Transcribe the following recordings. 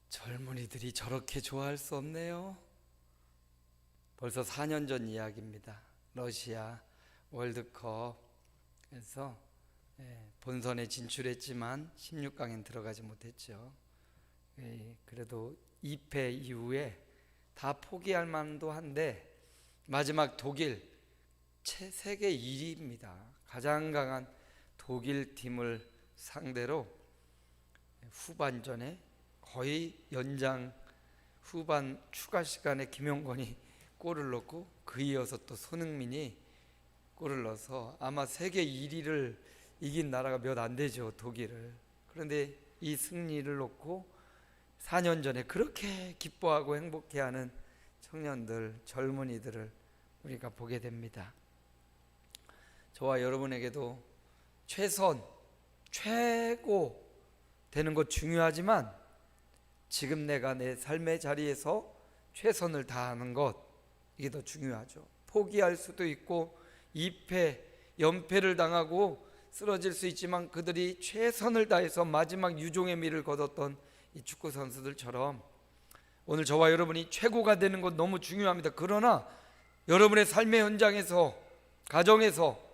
젊은이들이 저렇게 좋아할 수 없네요. 벌써 4년 전 이야기입니다. 러시아 월드컵에서 본선에 진출했지만 16강엔 들어가지 못했죠. 그래도 2패 이후에 다 포기할 만도 한데 마지막 독일 세계 1위입니다. 가장 강한 독일 팀을 상대로 후반전에 거의 연장 후반 추가 시간에 김용건이 골을 넣고 그 이어서 또 손흥민이 골을 넣어서 아마 세계 1위를 이긴 나라가 몇 안 되죠, 독일을. 그런데 이 승리를 놓고 4년 전에 그렇게 기뻐하고 행복해하는 청년들, 젊은이들을 우리가 보게 됩니다. 저와 여러분에게도 최선, 최고 되는 것 중요하지만 지금 내가 내 삶의 자리에서 최선을 다하는 것, 이게 더 중요하죠. 포기할 수도 있고 2패, 연패를 당하고 쓰러질 수 있지만 그들이 최선을 다해서 마지막 유종의 미를 거뒀던 이 축구 선수들처럼 오늘 저와 여러분이 최고가 되는 것 너무 중요합니다. 그러나 여러분의 삶의 현장에서, 가정에서,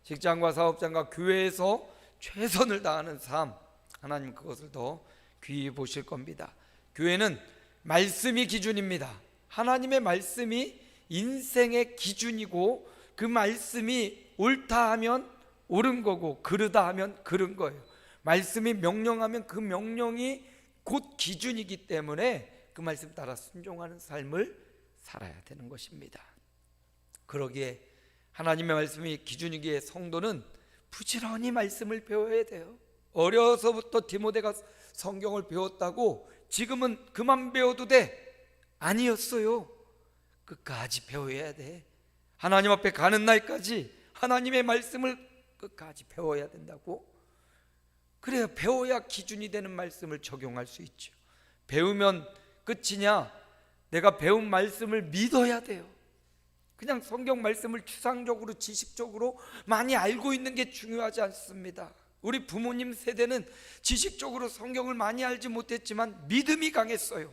직장과 사업장과 교회에서 최선을 다하는 삶, 하나님 그것을 더 귀히 보실 겁니다. 교회는 말씀이 기준입니다. 하나님의 말씀이 인생의 기준이고 그 말씀이 옳다 하면 옳은 거고 그르다 하면 그른 거예요. 말씀이 명령하면 그 명령이 곧 기준이기 때문에 그 말씀 따라 순종하는 삶을 살아야 되는 것입니다. 그러기에 하나님의 말씀이 기준이기에 성도는 부지런히 말씀을 배워야 돼요. 어려서부터 디모데가 성경을 배웠다고 지금은 그만 배워도 돼? 아니었어요. 끝까지 배워야 돼. 하나님 앞에 가는 날까지 하나님의 말씀을 끝까지 배워야 된다고. 그래야 배워야 기준이 되는 말씀을 적용할 수 있죠. 배우면 끝이냐? 내가 배운 말씀을 믿어야 돼요. 그냥 성경 말씀을 추상적으로 지식적으로 많이 알고 있는 게 중요하지 않습니다. 우리 부모님 세대는 지식적으로 성경을 많이 알지 못했지만 믿음이 강했어요.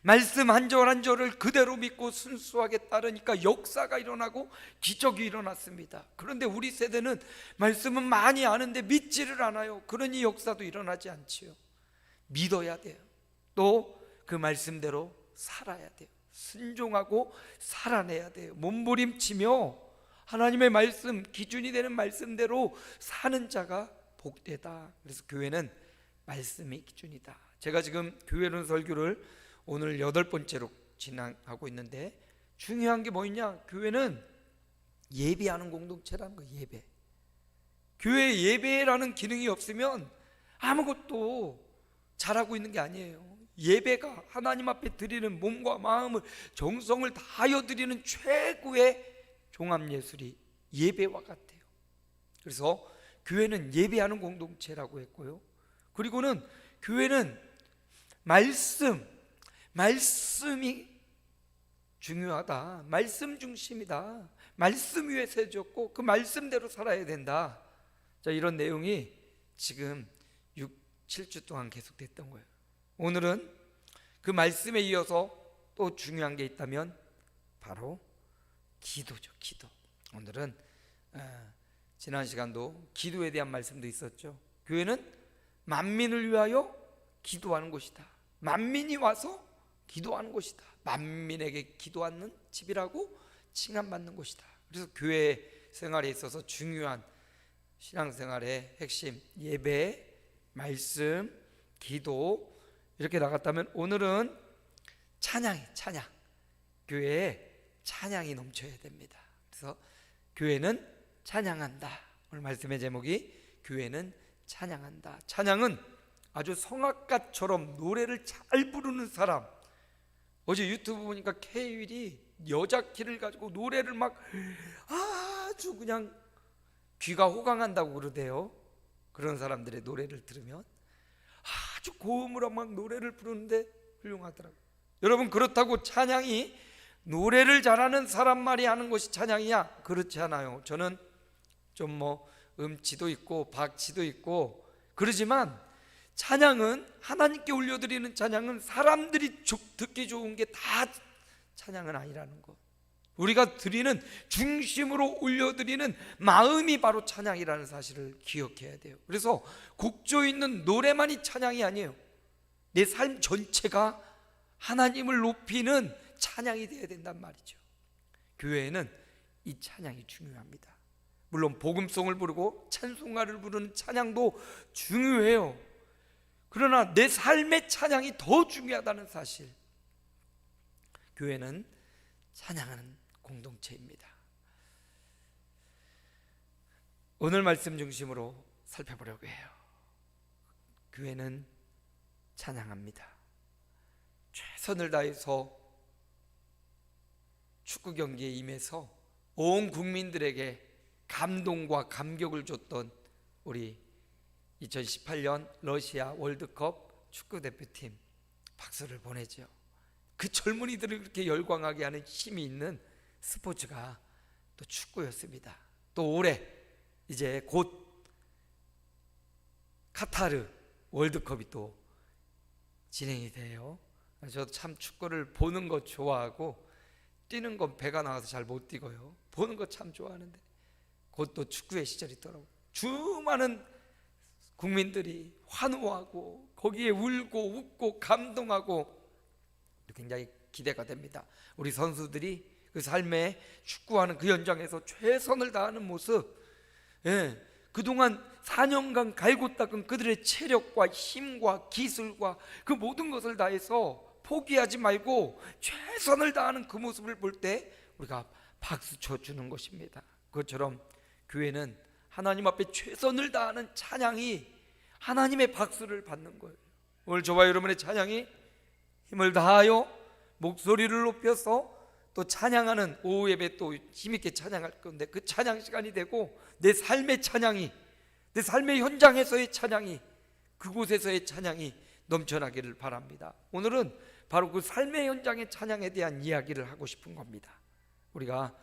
말씀 한 절 한 절을 그대로 믿고 순수하게 따르니까 역사가 일어나고 기적이 일어났습니다. 그런데 우리 세대는 말씀은 많이 아는데 믿지를 않아요. 그러니 역사도 일어나지 않지요. 믿어야 돼요. 또 그 말씀대로 살아야 돼요. 순종하고 살아내야 돼요. 몸부림치며 하나님의 말씀, 기준이 되는 말씀대로 사는 자가 복되다. 그래서 교회는 말씀이 기준이다. 제가 지금 교회론 설교를 오늘 8번째로 진행하고 있는데 중요한 게 뭐냐? 교회는 예배하는 공동체라는 거예요. 예배. 교회 예배라는 기능이 없으면 아무것도 잘하고 있는 게 아니에요. 예배가 하나님 앞에 드리는 몸과 마음을, 정성을 다하여 드리는 최고의 종합예술이 예배와 같아요. 그래서 교회는 예배하는 공동체라고 했고요. 그리고는 교회는 말씀이 중요하다. 말씀 중심이다. 말씀 위에 세워졌고 그 말씀대로 살아야 된다. 자, 이런 내용이 지금 7주 동안 계속됐던 거예요. 오늘은 그 말씀에 이어서 또 중요한 게 있다면 바로 기도죠. 기도. 오늘은 지난 시간도 기도에 대한 말씀도 있었죠. 교회는 만민을 위하여 기도하는 곳이다. 만민이 와서 기도하는 곳이다. 만민에게 기도하는 집이라고 칭함받는 곳이다. 그래서 교회 생활에 있어서 중요한 신앙생활의 핵심, 예배, 말씀, 기도 이렇게 나갔다면 오늘은 찬양. 교회에 찬양이 넘쳐야 됩니다. 그래서 교회는 찬양한다. 오늘 말씀의 제목이 교회는 찬양한다. 찬양은 아주 성악가처럼 노래를 잘 부르는 사람. 어제 유튜브 보니까 K-윌이 여자 키를 가지고 노래를 막 아주 그냥 귀가 호강한다고 그러대요. 그런 사람들의 노래를 들으면 아주 고음으로 막 노래를 부르는데 훌륭하더라고요. 여러분, 그렇다고 찬양이 노래를 잘하는 사람만이 하는 것이 찬양이냐? 그렇지 않아요. 저는 좀 음치도 있고 박치도 있고 그러지만 찬양은 하나님께 올려드리는 찬양은 사람들이 듣기 좋은 게 다 찬양은 아니라는 것. 우리가 드리는, 중심으로 올려드리는 마음이 바로 찬양이라는 사실을 기억해야 돼요. 그래서 곡조 있는 노래만이 찬양이 아니에요. 내 삶 전체가 하나님을 높이는 찬양이 되어야 된단 말이죠. 교회에는 이 찬양이 중요합니다. 물론 복음송을 부르고 찬송가를 부르는 찬양도 중요해요. 그러나 내 삶의 찬양이 더 중요하다는 사실. 교회는 찬양하는 공동체입니다. 오늘 말씀 중심으로 살펴보려고 해요. 교회는 찬양합니다. 최선을 다해서 축구 경기에 임해서 온 국민들에게 감동과 감격을 줬던 우리 2018년 러시아 월드컵 축구대표팀 박수를 보내죠. 그 젊은이들을 그렇게 열광하게 하는 힘이 있는 스포츠가 또 축구였습니다. 또 올해 이제 곧 카타르 월드컵이 또 진행이 돼요. 저도 참 축구를 보는 거 좋아하고 뛰는 건 배가 나와서 잘 못 뛰고요. 보는 거 참 좋아하는데 곧 또 축구의 시절이 있더라고요. 수많은 국민들이 환호하고 거기에 울고 웃고 감동하고 굉장히 기대가 됩니다. 우리 선수들이 그 삶에 축구하는 그 현장에서 최선을 다하는 모습, 그동안 4년간 갈고 닦은 그들의 체력과 힘과 기술과 그 모든 것을 다해서 포기하지 말고 최선을 다하는 그 모습을 볼 때 우리가 박수 쳐주는 것입니다. 그것처럼 교회는 하나님 앞에 최선을 다하는 찬양이 하나님의 박수를 받는 거예요. 오늘 저와 여러분의 찬양이 힘을 다하여 목소리를 높여서 또 찬양하는 오후 예배 또 힘있게 찬양할 건데, 그 찬양 시간이 되고 내 삶의 찬양이, 내 삶의 현장에서의 찬양이, 그곳에서의 찬양이 넘쳐나기를 바랍니다. 오늘은 바로 그 삶의 현장의 찬양에 대한 이야기를 하고 싶은 겁니다. 우리가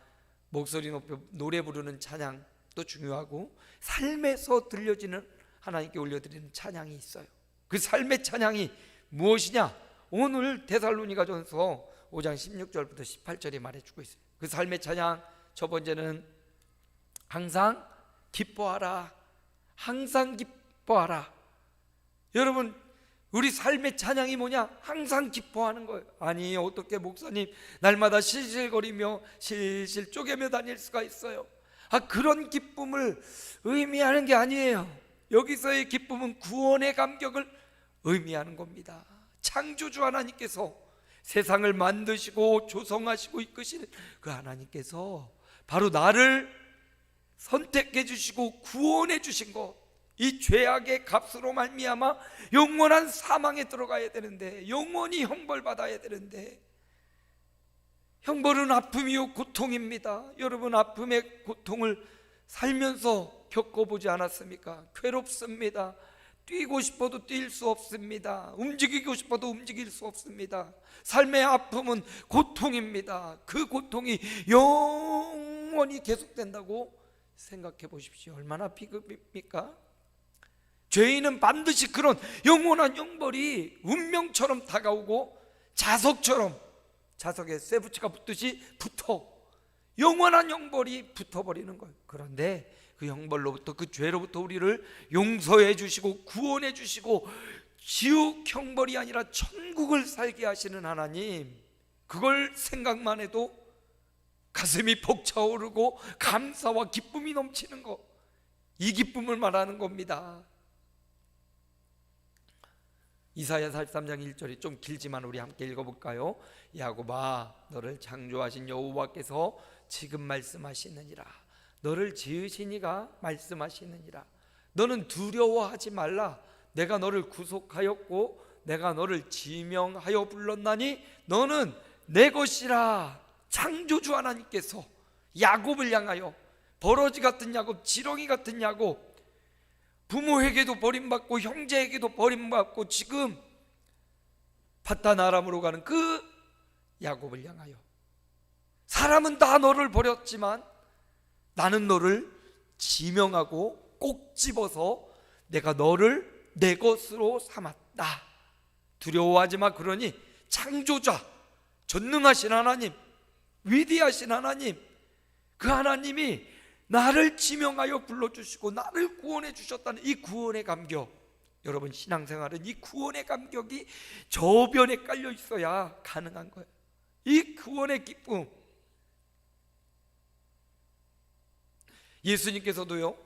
목소리 높여 노래 부르는 찬양도 중요하고 삶에서 들려지는 하나님께 올려드리는 찬양이 있어요. 그 삶의 찬양이 무엇이냐? 오늘 데살로니가전서 5장 16절부터 18절에 말해주고 있어요. 그 삶의 찬양 첫 번째는 항상 기뻐하라. 항상 기뻐하라. 여러분, 우리 삶의 찬양이 뭐냐? 항상 기뻐하는 거예요. 아니, 어떻게 목사님 날마다 실실거리며 실실 쪼개며 다닐 수가 있어요? 그런 기쁨을 의미하는 게 아니에요. 여기서의 기쁨은 구원의 감격을 의미하는 겁니다. 창조주 하나님께서 세상을 만드시고 조성하시고 이끄시는 그 하나님께서 바로 나를 선택해 주시고 구원해 주신 것, 이 죄악의 값으로 말미암아 영원한 사망에 들어가야 되는데, 영원히 형벌받아야 되는데, 형벌은 아픔이요 고통입니다. 여러분, 아픔의 고통을 살면서 겪어보지 않았습니까? 괴롭습니다. 뛰고 싶어도 뛸 수 없습니다. 움직이고 싶어도 움직일 수 없습니다. 삶의 아픔은 고통입니다. 그 고통이 영원히 계속된다고 생각해 보십시오. 얼마나 비극입니까? 죄인은 반드시 그런 영원한 형벌이 운명처럼 다가오고 자석처럼, 자석에 쇠붙이가 붙듯이 붙어 영원한 형벌이 붙어버리는 거예요. 그런데 그 형벌로부터, 그 죄로부터 우리를 용서해 주시고 구원해 주시고 지옥 형벌이 아니라 천국을 살게 하시는 하나님, 그걸 생각만 해도 가슴이 벅차오르고 감사와 기쁨이 넘치는 것, 이 기쁨을 말하는 겁니다. 이사야 43장 1절이 좀 길지만 우리 함께 읽어볼까요? 야곱아, 너를 창조하신 여호와께서 지금 말씀하시느니라. 너를 지으신 이가 말씀하시느니라. 너는 두려워하지 말라. 내가 너를 구속하였고 내가 너를 지명하여 불렀나니 너는 내 것이라. 창조주 하나님께서 야곱을 향하여, 버러지 같은 야곱, 지렁이 같은 야곱, 부모에게도 버림받고 형제에게도 버림받고 지금 바단 아람으로 가는 그 야곱을 향하여, 사람은 다 너를 버렸지만 나는 너를 지명하고 꼭 집어서 내가 너를 내 것으로 삼았다. 두려워하지 마. 그러니 창조자, 전능하신 하나님, 위대하신 하나님, 그 하나님이 나를 지명하여 불러주시고 나를 구원해 주셨다는 이 구원의 감격, 여러분 신앙생활은 이 구원의 감격이 저변에 깔려 있어야 가능한 거예요. 이 구원의 기쁨. 예수님께서도요,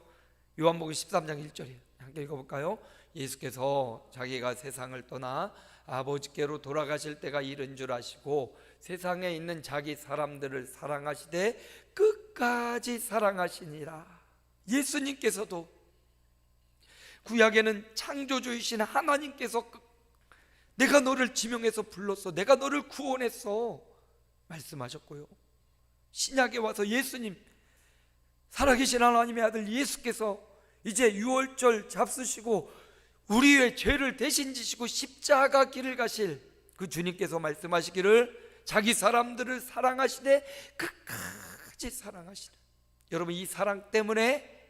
요한복음 13장 1절이에요. 함께 읽어볼까요? 예수께서 자기가 세상을 떠나 아버지께로 돌아가실 때가 이른 줄 아시고 세상에 있는 자기 사람들을 사랑하시되 끝까지 사랑하시니라. 예수님께서도 구약에는 창조주이신 하나님께서 내가 너를 지명해서 불렀어, 내가 너를 구원했어 말씀하셨고요, 신약에 와서 예수님, 살아계신 하나님의 아들 예수께서 이제 유월절 잡수시고 우리의 죄를 대신 지시고 십자가 길을 가실 그 주님께서 말씀하시기를 자기 사람들을 사랑하시되 끝까지 사랑하시는, 여러분 이 사랑 때문에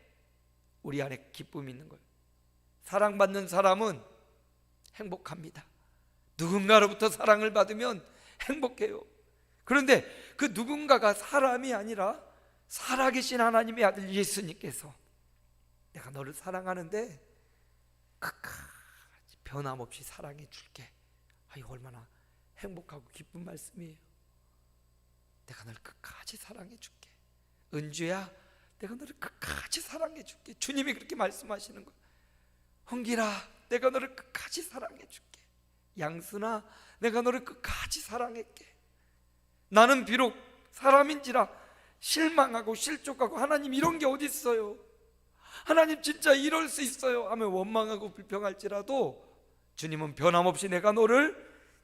우리 안에 기쁨이 있는 거예요. 사랑받는 사람은 행복합니다. 누군가로부터 사랑을 받으면 행복해요. 그런데 그 누군가가 사람이 아니라 살아계신 하나님의 아들 예수님께서 내가 너를 사랑하는데 끝까지 변함없이 사랑해 줄게. 이거 얼마나 행복하고 기쁜 말씀이에요. 내가 너를 끝까지 사랑해 줄게. 은주야, 내가 너를 끝까지 사랑해 줄게. 주님이 그렇게 말씀하시는 거예요. 흥기라, 내가 너를 끝까지 사랑해 줄게. 양순아, 내가 너를 끝까지 사랑할게. 나는 비록 사람인지라 실망하고 실족하고 하나님 이런 게 어디 있어요, 하나님 진짜 이럴 수 있어요 하면 원망하고 불평할지라도 주님은 변함없이 내가 너를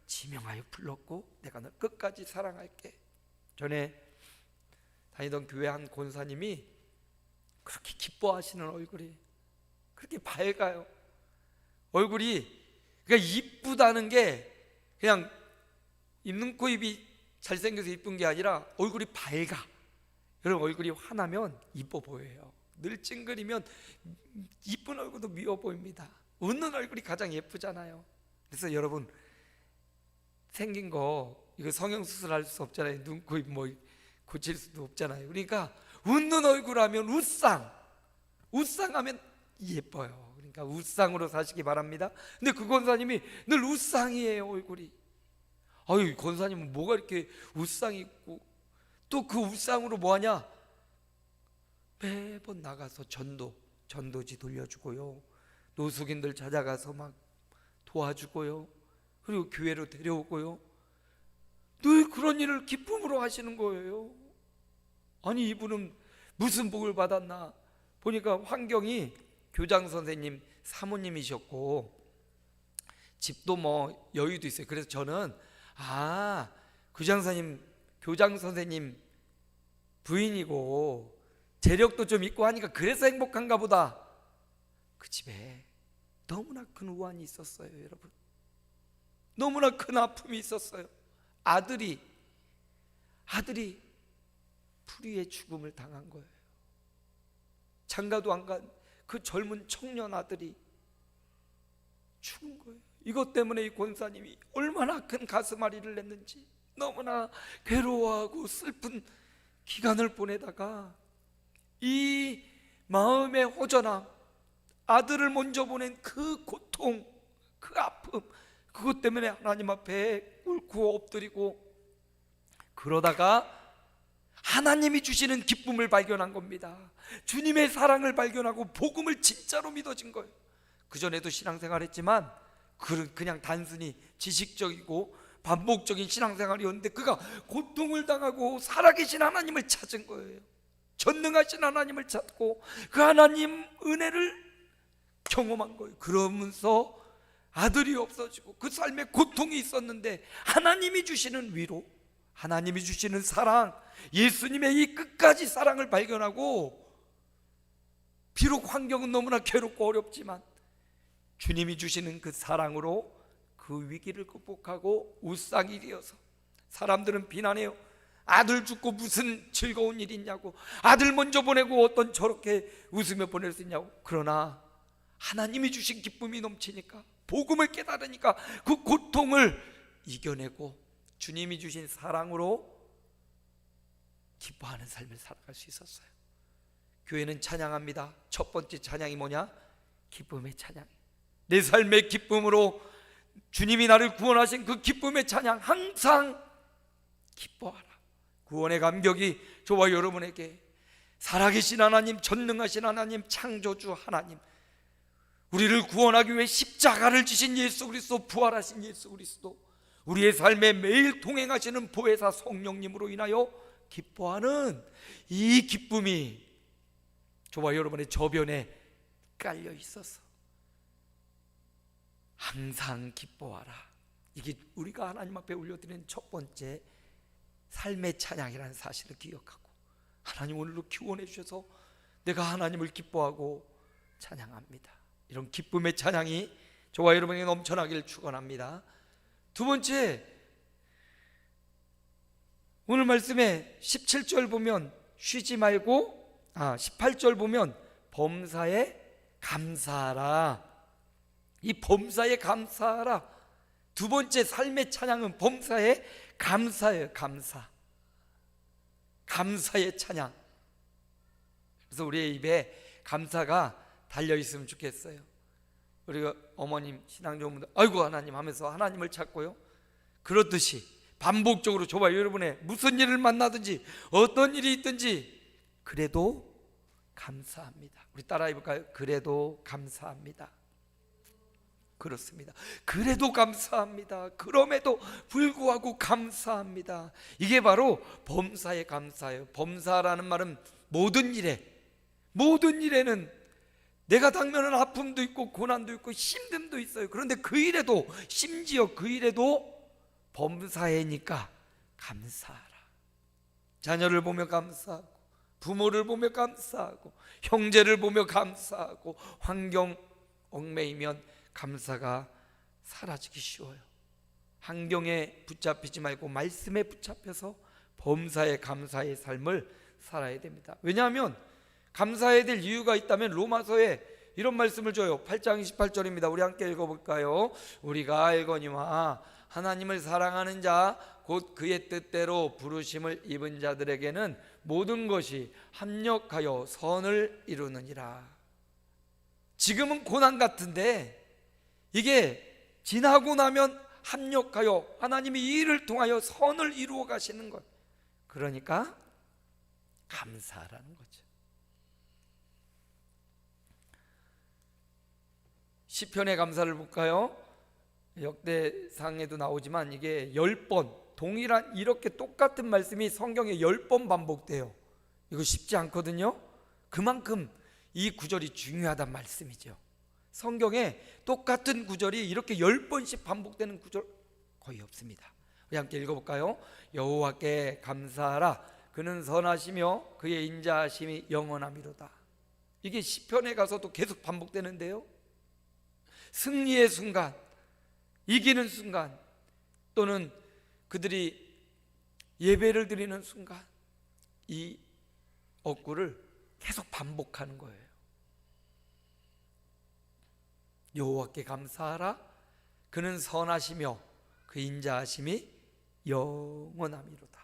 지명하여 불렀고 내가 너 끝까지 사랑할게. 전에 다니던 교회 한 권사님이 그렇게 기뻐하시는 얼굴이 그렇게 밝아요. 얼굴이 그러니까 이쁘다는 게 그냥 입는 코 입이 잘생겨서 이쁜 게 아니라 얼굴이 밝아. 여러분 얼굴이 화나면 이뻐 보여요. 늘 찡그리면 이쁜 얼굴도 미워 보입니다. 웃는 얼굴이 가장 예쁘잖아요. 그래서 여러분 생긴 거 이거 성형수술할 수 없잖아요. 눈, 코, 입 뭐 고칠 수도 없잖아요. 그러니까 웃는 얼굴 하면 웃상하면 예뻐요. 그러니까 웃상으로 사시기 바랍니다. 근데 그 권사님이 늘 웃상이에요, 얼굴이. 아유, 권사님은 뭐가 이렇게 웃상이 있고 또 그 웃상으로 뭐하냐, 매번 나가서 전도지 돌려주고요, 노숙인들 찾아가서 막 도와주고요, 그리고 교회로 데려오고요, 늘 그런 일을 기쁨으로 하시는 거예요. 아니 이분은 무슨 복을 받았나 보니까 환경이 교장 선생님 사모님이셨고 집도 뭐 여유도 있어요. 그래서 저는 교장 선생님 부인이고 재력도 좀 있고 하니까 그래서 행복한가 보다. 그 집에 너무나 큰 우환이 있었어요, 여러분. 너무나 큰 아픔이 있었어요. 아들이 불의의 죽음을 당한 거예요. 장가도 안 간 그 젊은 청년 아들이 죽은 거예요. 이것 때문에 이 권사님이 얼마나 큰 가슴앓이를 냈는지, 너무나 괴로워하고 슬픈 기간을 보내다가 이 마음의 허전함, 아들을 먼저 보낸 그 고통, 그 아픔, 그것 때문에 하나님 앞에 꿇고 엎드리고 그러다가 하나님이 주시는 기쁨을 발견한 겁니다. 주님의 사랑을 발견하고 복음을 진짜로 믿어진 거예요. 그전에도 신앙생활 했지만 그냥 단순히 지식적이고 반복적인 신앙생활이었는데 그가 고통을 당하고 살아계신 하나님을 찾은 거예요. 전능하신 하나님을 찾고 그 하나님 은혜를 경험한 거예요. 그러면서 아들이 없어지고 그 삶에 고통이 있었는데 하나님이 주시는 위로, 하나님이 주시는 사랑, 예수님의 이 끝까지 사랑을 발견하고 비록 환경은 너무나 괴롭고 어렵지만 주님이 주시는 그 사랑으로 그 위기를 극복하고 웃상이 되어서 사람들은 비난해요. 아들 죽고 무슨 즐거운 일이 있냐고, 아들 먼저 보내고 어떤 저렇게 웃으며 보낼 수 있냐고. 그러나 하나님이 주신 기쁨이 넘치니까 복음을 깨달으니까 그 고통을 이겨내고 주님이 주신 사랑으로 기뻐하는 삶을 살아갈 수 있었어요. 교회는 찬양합니다. 첫 번째 찬양이 뭐냐? 기쁨의 찬양. 내 삶의 기쁨으로 주님이 나를 구원하신 그 기쁨의 찬양, 항상 기뻐하라. 구원의 감격이 저와 여러분에게 살아계신 하나님, 전능하신 하나님, 창조주 하나님, 우리를 구원하기 위해 십자가를 지신 예수 그리스도, 부활하신 예수 그리스도, 우리의 삶에 매일 동행하시는 보혜사 성령님으로 인하여 기뻐하는 이 기쁨이 저와 여러분의 저변에 깔려 있어서 항상 기뻐하라. 이게 우리가 하나님 앞에 올려드리는 첫 번째 삶의 찬양이라는 사실을 기억하고, 하나님 오늘도 기원해 주셔서 내가 하나님을 기뻐하고 찬양합니다. 이런 기쁨의 찬양이 저와 여러분에게 넘쳐나기를 축원합니다. 두 번째, 오늘 말씀에 17절 보면 쉬지 말고 18절 보면 범사에 감사하라. 이 범사에 감사하라, 두 번째 삶의 찬양은 범사에 감사예요. 감사의 찬양. 그래서 우리의 입에 감사가 달려있으면 좋겠어요. 우리가 어머님 신앙 좋은 분들 아이고 하나님 하면서 하나님을 찾고요, 그렇듯이 반복적으로 저와 여러분의 무슨 일을 만나든지 어떤 일이 있든지 그래도 감사합니다. 우리 따라해 볼까요? 그래도 감사합니다. 그렇습니다. 그래도 감사합니다. 그럼에도 불구하고 감사합니다. 이게 바로 범사의 감사예요. 범사라는 말은 모든 일에는 내가 당면한 아픔도 있고 고난도 있고 힘듦도 있어요. 그런데 그 일에도, 심지어 그 일에도 범사이니까 감사하라. 자녀를 보며 감사하고, 부모를 보며 감사하고, 형제를 보며 감사하고, 환경 얽매이면 감사가 사라지기 쉬워요. 환경에 붙잡히지 말고 말씀에 붙잡혀서 범사의 감사의 삶을 살아야 됩니다. 왜냐하면 감사해야 될 이유가 있다면 로마서에 이런 말씀을 줘요. 8장 28절입니다. 우리 함께 읽어볼까요? 우리가 알거니와 하나님을 사랑하는 자 곧 그의 뜻대로 부르심을 입은 자들에게는 모든 것이 합력하여 선을 이루느니라. 지금은 고난 같은데 이게 지나고 나면 합력하여 하나님이 이 일을 통하여 선을 이루어 가시는 것, 그러니까 감사하라는 거죠. 시편의 감사를 볼까요? 역대상에도 나오지만 이게 10번 동일한 이렇게 똑같은 말씀이 성경에 10번 반복돼요. 이거 쉽지 않거든요. 그만큼 이 구절이 중요하단 말씀이죠. 성경에 똑같은 구절이 이렇게 10번씩 반복되는 구절 거의 없습니다. 우리 함께 읽어볼까요? 여호와께 감사하라. 그는 선하시며 그의 인자하심이 영원하미로다. 이게 시편에 가서도 계속 반복되는데요, 승리의 순간, 이기는 순간, 또는 그들이 예배를 드리는 순간 이 어구를 계속 반복하는 거예요. 여호와께 감사하라. 그는 선하시며 그 인자하심이 영원하미로다.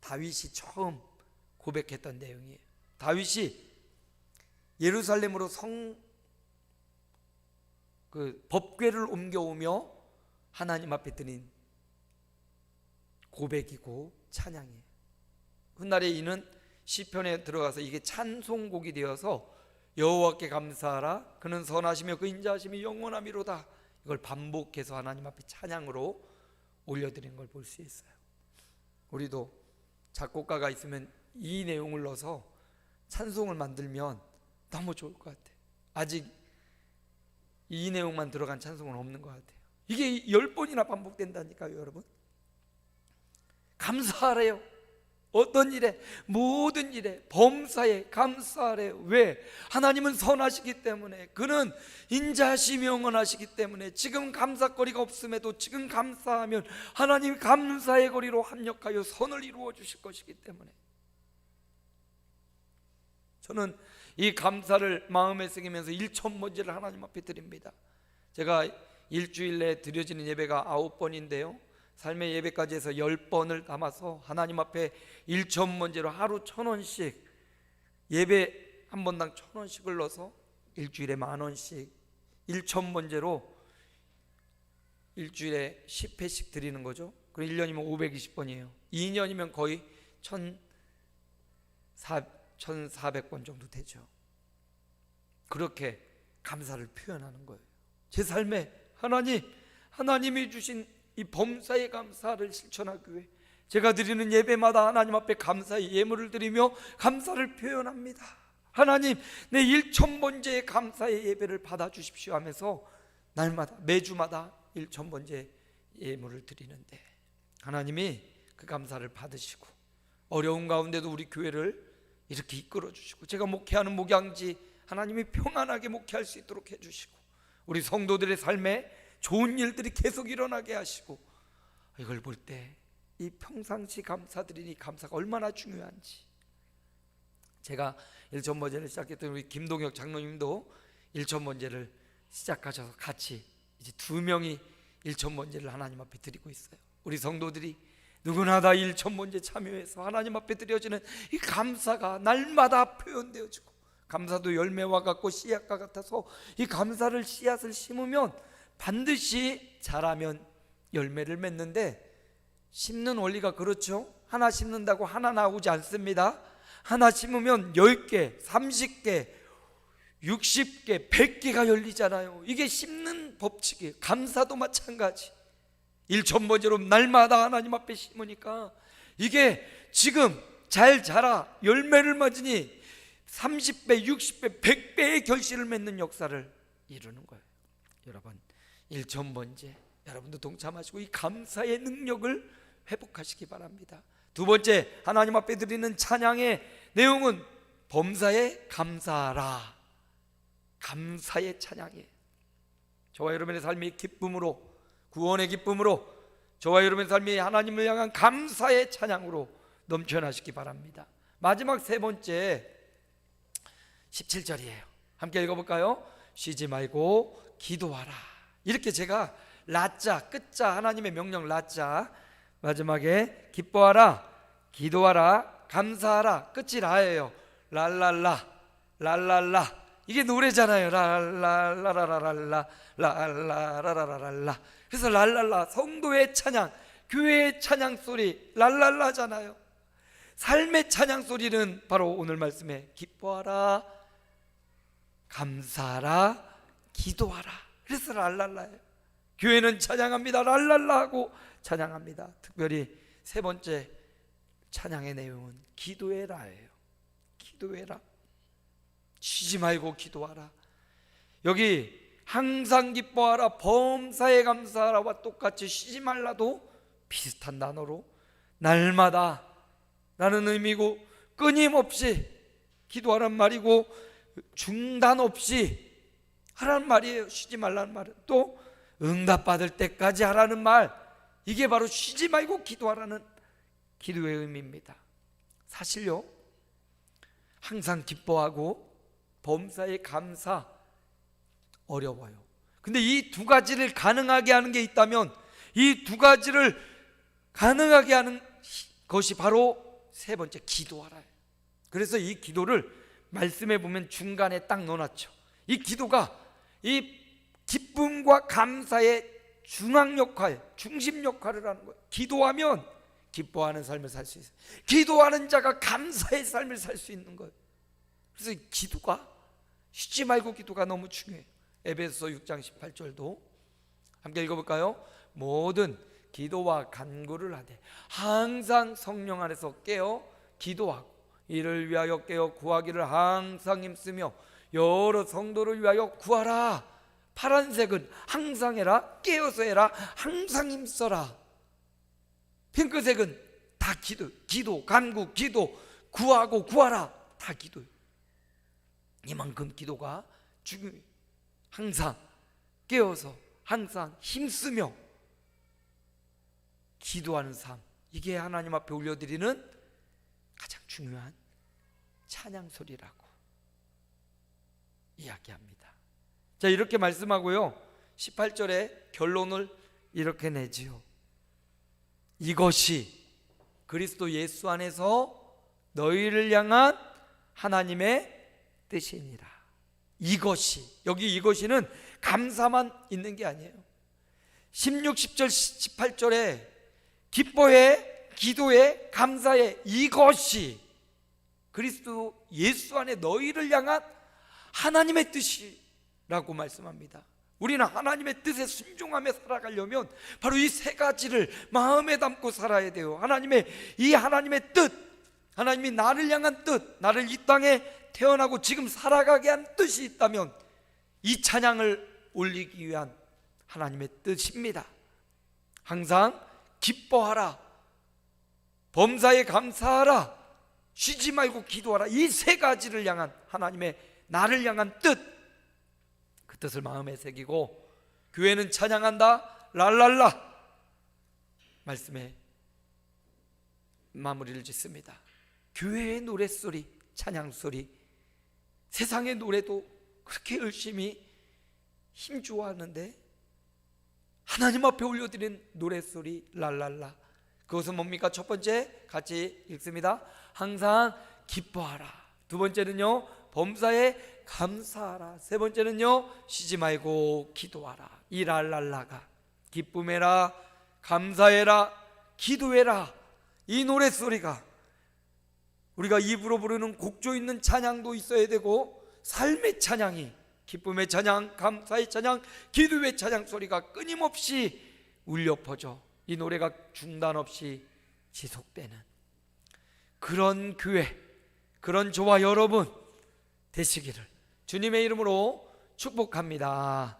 다윗이 처음 고백했던 내용이에요. 다윗이 예루살렘으로 법궤를 옮겨오며 하나님 앞에 드린 고백이고 찬양이에요. 훗날에 이는 시편에 들어가서 이게 찬송곡이 되어서 여호와께 감사하라. 그는 선하시며 그 인자하심이 영원하미로다. 이걸 반복해서 하나님 앞에 찬양으로 올려드린 걸 볼 수 있어요. 우리도 작곡가가 있으면 이 내용을 넣어서 찬송을 만들면 너무 좋을 것 같아요. 아직 이 내용만 들어간 찬송은 없는 것 같아요. 이게 10번이나 반복된다니까요, 여러분. 감사하래요. 어떤 일에, 모든 일에 범사에 감사하래요. 왜? 하나님은 선하시기 때문에, 그는 인자하심이 영원하시기 때문에, 지금 감사거리가 없음에도 지금 감사하면 하나님이 감사의 거리로 합력하여 선을 이루어 주실 것이기 때문에, 저는 이 감사를 마음에 새기면서 일천번제를 하나님 앞에 드립니다. 제가 일주일 내에 드려지는 예배가 9번인데요 삶의 예배까지 해서 10번을 담아서 하나님 앞에 1,000번제로 하루 1,000원씩 예배 한 번당 1,000원씩을 넣어서 일주일에 10,000원씩 1,000번제로 일주일에 10회씩 드리는 거죠. 그럼 1년이면 520번이에요 2년이면 거의 1,400번 정도 되죠. 그렇게 감사를 표현하는 거예요. 제 삶에 하나님이 주신 이 범사의 감사를 실천하기 위해 제가 드리는 예배마다 하나님 앞에 감사의 예물을 드리며 감사를 표현합니다. 하나님, 내 1,000번제의 감사의 예배를 받아주십시오 하면서 날마다 매주마다 1,000번제 예물을 드리는데 하나님이 그 감사를 받으시고 어려운 가운데도 우리 교회를 이렇게 이끌어 주시고 제가 목회하는 목양지 하나님이 평안하게 목회할 수 있도록 해주시고 우리 성도들의 삶에 좋은 일들이 계속 일어나게 하시고 이걸 볼 때 이 평상시 감사드리니 감사가 얼마나 중요한지 제가 1,000번제를 시작했던 우리 김동혁 장로님도 1,000번제를 시작하셔서 같이 이제 2명이 1,000번제를 하나님 앞에 드리고 있어요. 우리 성도들이 누구나 다 1,000번제 참여해서 하나님 앞에 드려지는 이 감사가 날마다 표현되어지고 감사도 열매와 같고 씨앗과 같아서 이 감사를 씨앗을 심으면 반드시 자라면 열매를 맺는데 심는 원리가 그렇죠. 하나 심는다고 하나 나오지 않습니다. 하나 심으면 10개, 30개, 60개, 100개가 열리잖아요. 이게 심는 법칙이에요. 감사도 마찬가지. 1,000번제로 날마다 하나님 앞에 심으니까 이게 지금 잘 자라 열매를 맞으니 30배, 60배, 100배의 결실을 맺는 역사를 이루는 거예요. 여러분 1,000번제 여러분도 동참하시고 이 감사의 능력을 회복하시기 바랍니다. 두 번째 하나님 앞에 드리는 찬양의 내용은 범사에 감사하라. 감사의 찬양이에요. 저와 여러분의 삶이 기쁨으로 구원의 기쁨으로 저와 여러분의 삶이 하나님을 향한 감사의 찬양으로 넘쳐나시기 바랍니다. 마지막 세 번째 17절이에요. 함께 읽어볼까요? 쉬지 말고 기도하라. 이렇게 제가 라자 끝자 하나님의 명령 라자 마지막에 기뻐하라 기도하라 감사하라 끝이 라예요. 랄랄라 랄랄라 이게 노래잖아요. 랄랄라라랄라 랄라라라랄라 그래서 랄랄라 성도의 찬양 교회의 찬양 소리 랄랄라잖아요. 삶의 찬양 소리는 바로 오늘 말씀에 기뻐하라 감사하라 기도하라 그래서 랄랄라예요. 교회는 찬양합니다. 랄랄라 하고 찬양합니다. 특별히 세 번째 찬양의 내용은 기도해라예요. 기도해라. 쉬지 말고 기도하라. 여기 항상 기뻐하라 범사에 감사하라와 똑같이 쉬지 말라도 비슷한 단어로 날마다 라는 의미고 끊임없이 기도하란 말이고 중단 없이 하라는 말이에요. 쉬지 말라는 말은 또 응답받을 때까지 하라는 말 이게 바로 쉬지 말고 기도하라는 기도의 의미입니다. 사실요 항상 기뻐하고 범사에 감사 어려워요. 근데 이 두 가지를 가능하게 하는 게 있다면 이 두 가지를 가능하게 하는 것이 바로 세 번째 기도하라예요. 그래서 이 기도를 말씀해 보면 중간에 딱 넣어놨죠. 이 기도가 이 기쁨과 감사의 중앙 역할, 중심 역할을 하는 거예요. 기도하면 기뻐하는 삶을 살 수 있어요. 기도하는 자가 감사의 삶을 살 수 있는 거예요. 그래서 기도가 쉬지 말고 기도가 너무 중요해요. 에베소서 6장 18절도 함께 읽어볼까요? 모든 기도와 간구를 하되 항상 성령 안에서 깨어 기도하고 이를 위하여 깨어 구하기를 항상 힘쓰며 여러 성도를 위하여 구하라. 파란색은 항상 해라, 깨어서 해라, 항상 힘써라. 핑크색은 다 기도, 간구, 기도, 구하고 구하라. 다 기도예요. 이만큼 기도가 중요해요. 항상 깨어서 항상 힘쓰며 기도하는 삶, 이게 하나님 앞에 올려드리는 가장 중요한 찬양 소리라고 이야기합니다. 자, 이렇게 말씀하고요 18절에 결론을 이렇게 내지요. 이것이 그리스도 예수 안에서 너희를 향한 하나님의 뜻이니라. 이것이, 여기 이것이는 감사만 있는 게 아니에요. 16, 17, 18절에 기뻐해, 기도해, 감사해, 이것이 그리스도 예수 안에 너희를 향한 하나님의 뜻이라고 말씀합니다. 우리는 하나님의 뜻에 순종하며 살아가려면 바로 이 세 가지를 마음에 담고 살아야 돼요. 하나님의 뜻, 하나님이 나를 향한 뜻, 나를 이 땅에 태어나고 지금 살아가게 한 뜻이 있다면 이 찬양을 올리기 위한 하나님의 뜻입니다. 항상 기뻐하라, 범사에 감사하라, 쉬지 말고 기도하라. 이 세 가지를 향한 하나님의 나를 향한 뜻, 그 뜻을 마음에 새기고 교회는 찬양한다 랄랄라 말씀에 마무리를 짓습니다. 교회의 노랫소리, 찬양소리, 세상의 노래도 그렇게 열심히 힘주어하는데 하나님 앞에 올려드린 노랫소리 랄랄라, 그것은 뭡니까? 첫 번째 같이 읽습니다. 항상 기뻐하라. 두 번째는요, 범사에 감사하라. 세 번째는요, 쉬지 말고 기도하라. 이 랄랄라가 기쁨해라, 감사해라, 기도해라, 이 노랫소리가 우리가 입으로 부르는 곡조 있는 찬양도 있어야 되고, 삶의 찬양이, 기쁨의 찬양, 감사의 찬양, 기도의 찬양 소리가 끊임없이 울려 퍼져 이 노래가 중단 없이 지속되는 그런 교회, 그런 저와 여러분 되시기를 주님의 이름으로 축복합니다.